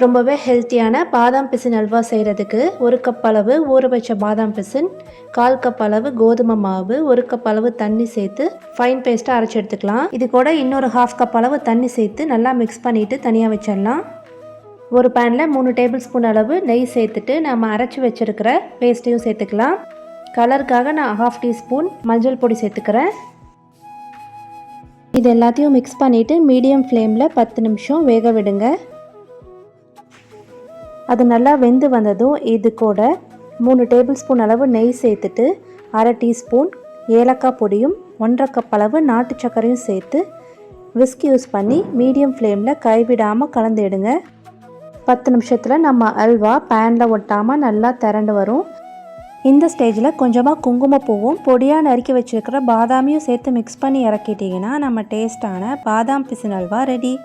ரொம்பவே ஹெல்த்தியான பாதாம் பிசின் அல்வா செய்கிறதுக்கு 1 கப் அளவு ஊற வச்ச பாதாம் பிசின், 1/4 கப் அளவு கோதுமை மாவு, 1 கப் அளவு தண்ணி சேர்த்து ஃபைன் பேஸ்ட்டாக அரைச்சி எடுத்துக்கலாம். இது கூட இன்னொரு 1/2 கப் அளவு தண்ணி சேர்த்து நல்லா மிக்ஸ் பண்ணிவிட்டு தனியாக வச்சிடலாம். ஒரு பேனில் 3 டேபிள் ஸ்பூன் அளவு நெய் சேர்த்துட்டு நம்ம அரைச்சி வச்சுருக்கிற பேஸ்ட்டையும் சேர்த்துக்கலாம். கலருக்காக நான் 1/2 டீஸ்பூன் மஞ்சள் பொடி சேர்த்துக்கிறேன். இது எல்லாத்தையும் மிக்ஸ் பண்ணிவிட்டு மீடியம் ஃப்ளேமில் 10 நிமிஷம் வேக விடுங்க. அது நல்லா வெந்து வந்ததும் இது கூட 3 டேபிள் ஸ்பூன் அளவு நெய் சேர்த்துட்டு 1/2 டீஸ்பூன் ஏலக்காய் பொடியும் 1/2 கப் அளவு நாட்டு சர்க்கரையும் சேர்த்து விஸ்க் யூஸ் பண்ணி மீடியம் ஃப்ளேமில் கைவிடாமல் கலந்து எடுங்க. 10 நிமிஷத்தில் நம்ம அல்வா பேனில் ஒட்டாமல் நல்லா திரண்டு வரும். இந்த ஸ்டேஜில் கொஞ்சமாக குங்குமப்பூவும் பொடியாக நறுக்கி வச்சுருக்கிற பாதாமியும் சேர்த்து மிக்ஸ் பண்ணி இறக்கிட்டிங்கன்னா நம்ம டேஸ்ட்டான பாதாம் பிசின் அல்வா ரெடி.